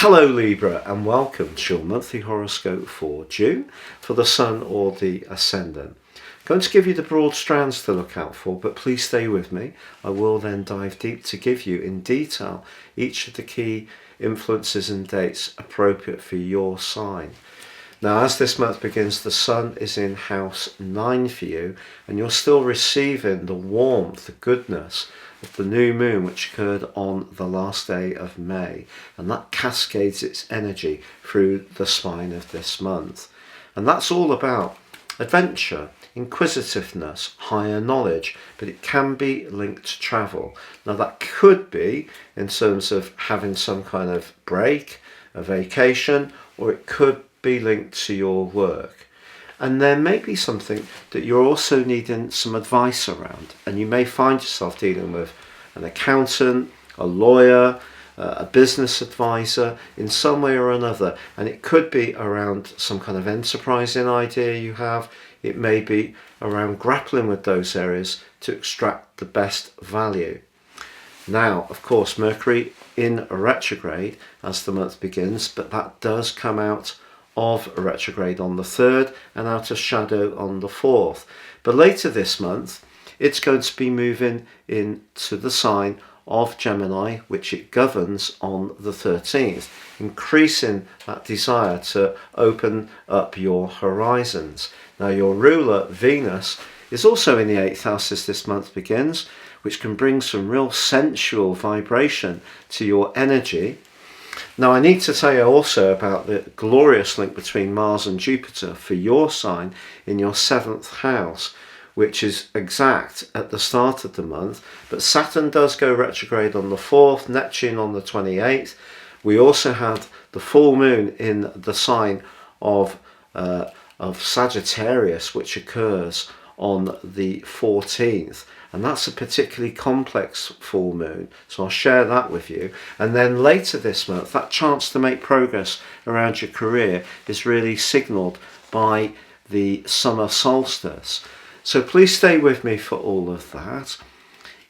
Hello Libra, and welcome to your monthly horoscope for June for the Sun or the Ascendant. I'm going to give you the broad strands to look out for, but please stay with me. I will then dive deep to give you in detail each of the key influences and dates appropriate for your sign. Now, as this month begins, the Sun is in house 9 for you, and you're still receiving the warmth, the goodness of the new moon, which occurred on the last day of May, and that cascades its energy through the spine of this month. And that's all about adventure, inquisitiveness, higher knowledge, but it can be linked to travel. Now, that could be in terms of having some kind of break, a vacation, or it could be linked to your work. And there may be something that you're also needing some advice around, and you may find yourself dealing with an accountant, a lawyer, a business advisor in some way or another, and it could be around some kind of enterprising idea you have. It may be around grappling with those areas to extract the best value. Now, of course, Mercury in retrograde as the month begins, but that does come out of retrograde on the 3rd and out of shadow on the 4th. But later this month, it's going to be moving into the sign of Gemini, which it governs on the 13th, increasing that desire to open up your horizons. Now, your ruler, Venus, is also in the 8th house as this month begins, which can bring some real sensual vibration to your energy. Now, I need to tell you also about the glorious link between Mars and Jupiter for your sign in your 7th house, which is exact at the start of the month. But Saturn does go retrograde on the 4th, Neptune on the 28th. We also had the full moon in the sign of Sagittarius, which occurs on the 14th. And that's a particularly complex full moon, so I'll share that with you. And then later this month, that chance to make progress around your career is really signalled by the summer solstice. So please stay with me for all of that.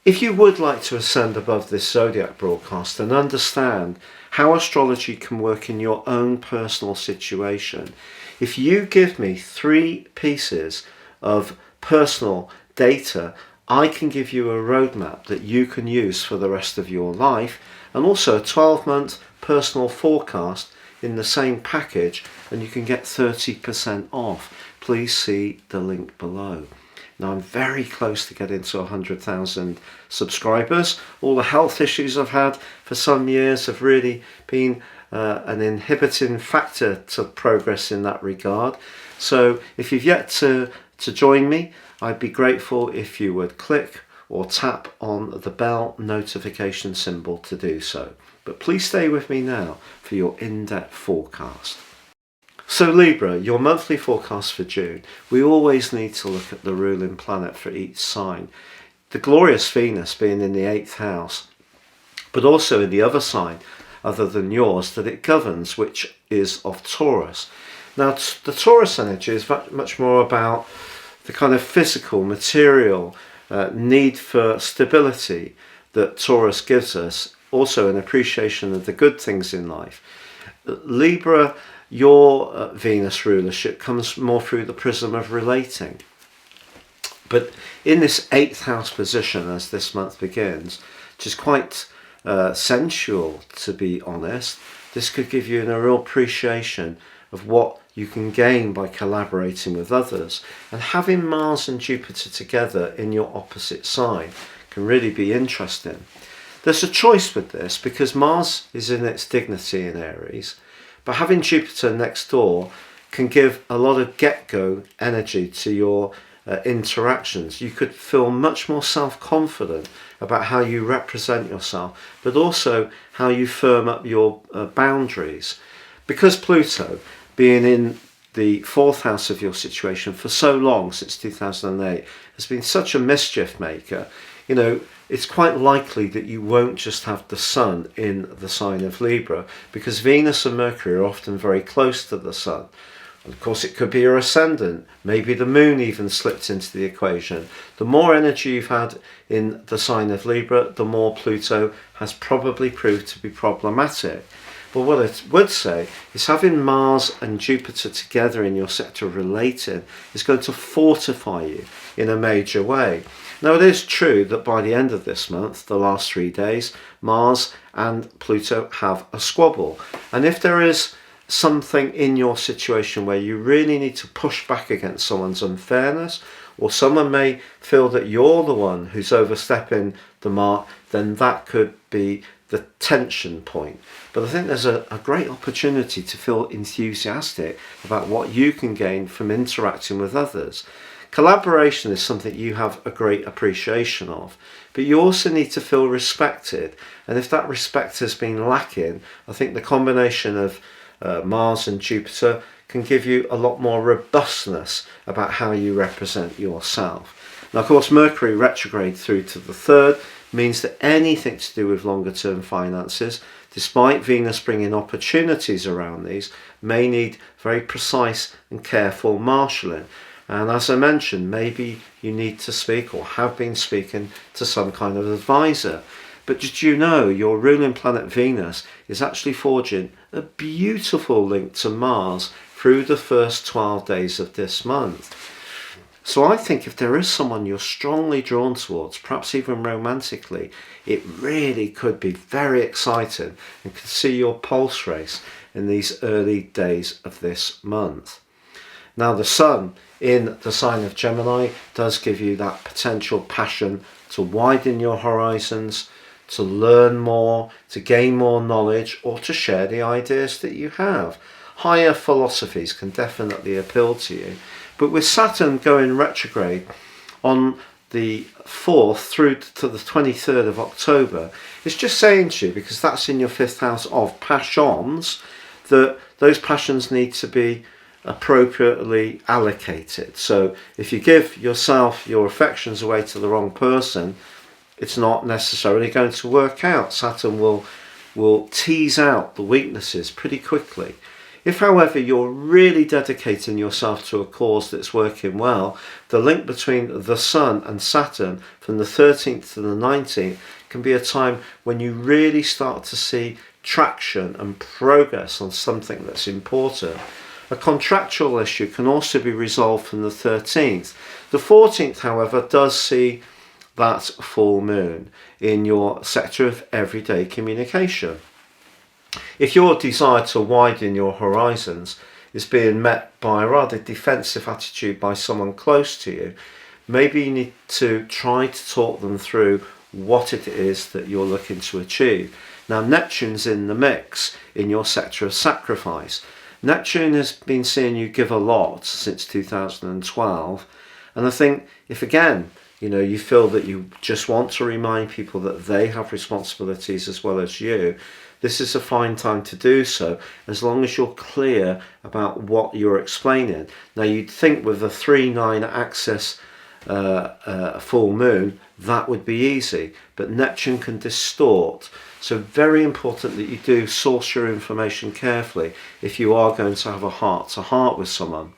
If you would like to ascend above this Zodiac broadcast and understand how astrology can work in your own personal situation, if you give me 3 pieces of personal data, I can give you a roadmap that you can use for the rest of your life, and also a 12-month personal forecast in the same package, and you can get 30% off. Please see the link below. Now, I'm very close to getting to 100,000 subscribers. All the health issues I've had for some years have really been an inhibiting factor to progress in that regard. So if you've yet to join me, I'd be grateful if you would click or tap on the bell notification symbol to do so. But please stay with me now for your in-depth forecast. So Libra, your monthly forecast for June, we always need to look at the ruling planet for each sign. The glorious Venus being in the 8th house, but also in the other sign other than yours that it governs, which is of Taurus. Now, the Taurus energy is much more about the kind of physical, material need for stability that Taurus gives us, also an appreciation of the good things in life. Libra, your Venus rulership comes more through the prism of relating. But in this 8th house position as this month begins, which is quite sensual to be honest, this could give you a real appreciation of what you can gain by collaborating with others. And having Mars and Jupiter together in your opposite sign can really be interesting. There's a choice with this because Mars is in its dignity in Aries, but having Jupiter next door can give a lot of get-go energy to your interactions. You could feel much more self-confident about how you represent yourself, but also how you firm up your boundaries. Because Pluto, being in the 4th house of your situation for so long, since 2008, has been such a mischief maker, you know, it's quite likely that you won't just have the Sun in the sign of Libra, because Venus and Mercury are often very close to the Sun. And of course, it could be your ascendant. Maybe the moon even slipped into the equation. The more energy you've had in the sign of Libra, the more Pluto has probably proved to be problematic. But what it would say is having Mars and Jupiter together in your sector of relating is going to fortify you in a major way. Now, it is true that by the end of this month, the last 3 days, Mars and Pluto have a squabble. And if there is something in your situation where you really need to push back against someone's unfairness, or someone may feel that you're the one who's overstepping the mark, then that could be the tension point. But I think there's a great opportunity to feel enthusiastic about what you can gain from interacting with others. Collaboration is something you have a great appreciation of, but you also need to feel respected. And if that respect has been lacking, I think the combination of Mars and Jupiter can give you a lot more robustness about how you represent yourself. Now, of course, Mercury retrograde through to the 3rd means that anything to do with longer term finances, despite Venus bringing opportunities around these, may need very precise and careful marshalling. And as I mentioned, maybe you need to speak or have been speaking to some kind of advisor. But did you know your ruling planet Venus is actually forging a beautiful link to Mars through the first 12 days of this month? So I think if there is someone you're strongly drawn towards, perhaps even romantically, it really could be very exciting and could see your pulse race in these early days of this month. Now, the Sun in the sign of Gemini does give you that potential passion to widen your horizons, to learn more, to gain more knowledge, or to share the ideas that you have. Higher philosophies can definitely appeal to you. But with Saturn going retrograde on the 4th through to the 23rd of October, it's just saying to you, because that's in your 5th house of passions, that those passions need to be appropriately allocated. So if you give yourself your affections away to the wrong person, it's not necessarily going to work out. Saturn will tease out the weaknesses pretty quickly. If, however, you're really dedicating yourself to a cause that's working well, the link between the Sun and Saturn from the 13th to the 19th can be a time when you really start to see traction and progress on something that's important. A contractual issue can also be resolved from the 13th. The 14th, however, does see that full moon in your sector of everyday communication. If your desire to widen your horizons is being met by a rather defensive attitude by someone close to you, maybe you need to try to talk them through what it is that you're looking to achieve. Now, Neptune's in the mix in your sector of sacrifice. Neptune has been seeing you give a lot since 2012, and I think if again you feel that you just want to remind people that they have responsibilities as well as you, this is a fine time to do so, as long as you're clear about what you're explaining. Now, you'd think with a 3-9 axis full moon, that would be easy, but Neptune can distort. So very important that you do source your information carefully if you are going to have a heart-to-heart with someone.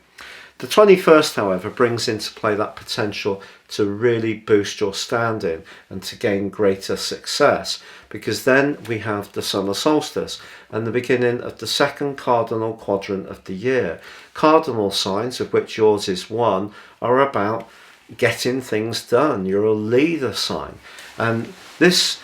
The 21st, however, brings into play that potential to really boost your standing and to gain greater success, because then we have the summer solstice and the beginning of the second cardinal quadrant of the year. Cardinal signs, of which yours is one, are about getting things done. You're a leader sign, and this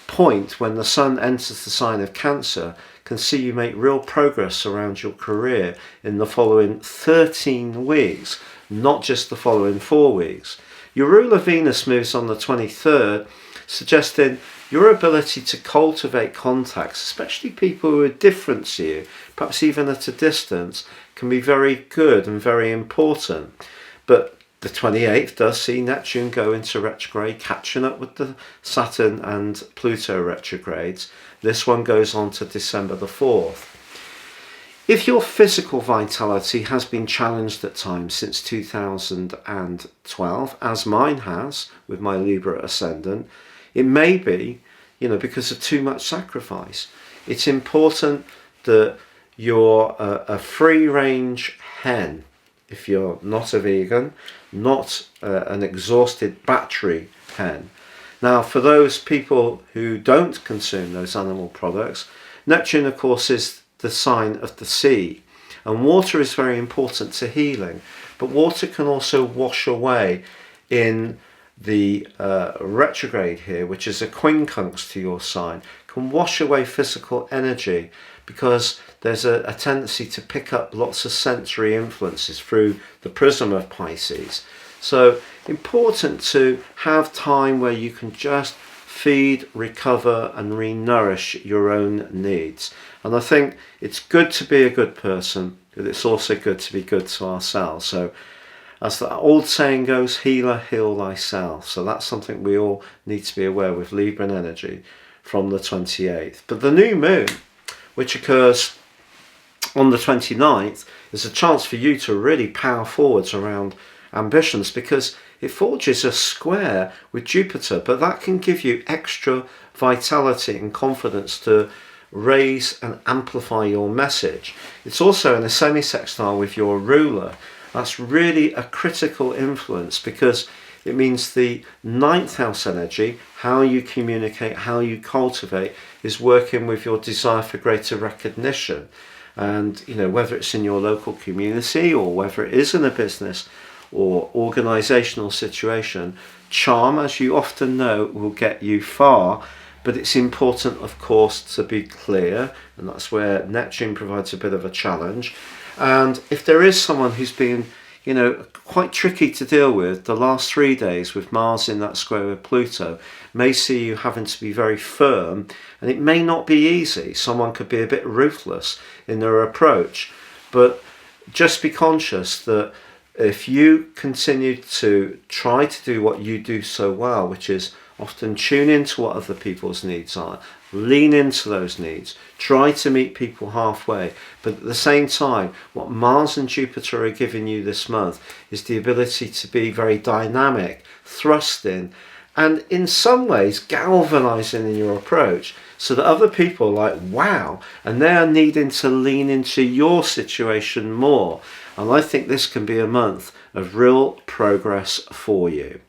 point when the Sun enters the sign of Cancer can see you make real progress around your career in the following 13 weeks, not just the following 4 weeks. Your ruler Venus moves on the 23rd, suggesting your ability to cultivate contacts, especially people who are different to you, perhaps even at a distance, can be very good and very important. But the 28th does see Neptune go into retrograde, catching up with the Saturn and Pluto retrogrades. This one goes on to December the 4th. If your physical vitality has been challenged at times since 2012, as mine has with my Libra ascendant, it may be, because of too much sacrifice. It's important that you're a free-range hen. If you're not a vegan, not an exhausted battery hen. Now, for those people who don't consume those animal products, Neptune, of course, is the sign of the sea, and water is very important to healing, but water can also wash away in the retrograde here, which is a quincunx to your sign, can wash away physical energy because there's a tendency to pick up lots of sensory influences through the prism of Pisces. So important to have time where you can just feed, recover and re-nourish your own needs. And I think it's good to be a good person, but it's also good to be good to ourselves. So as the old saying goes, healer, heal thyself. So that's something we all need to be aware with Libran energy from the 28th. But the new moon, which occurs on the 29th, is a chance for you to really power forwards around ambitions, because it forges a square with Jupiter, but that can give you extra vitality and confidence to raise and amplify your message. It's also in a semi-sextile with your ruler. That's really a critical influence because it means the 9th house energy, how you communicate, how you cultivate, is working with your desire for greater recognition. And whether it's in your local community or whether it is in a business or organizational situation, charm, as you often know, will get you far. But it's important, of course, to be clear, and that's where Neptune provides a bit of a challenge. And if there is someone who's been, quite tricky to deal with, the last 3 days with Mars in that square with Pluto may see you having to be very firm, and it may not be easy. Someone could be a bit ruthless in their approach, but just be conscious that if you continue to try to do what you do so well, which is often tune into what other people's needs are, lean into those needs, try to meet people halfway, but at the same time, what Mars and Jupiter are giving you this month is the ability to be very dynamic, thrusting, and in some ways galvanizing in your approach, so that other people are like, wow, and they are needing to lean into your situation more. And I think this can be a month of real progress for you.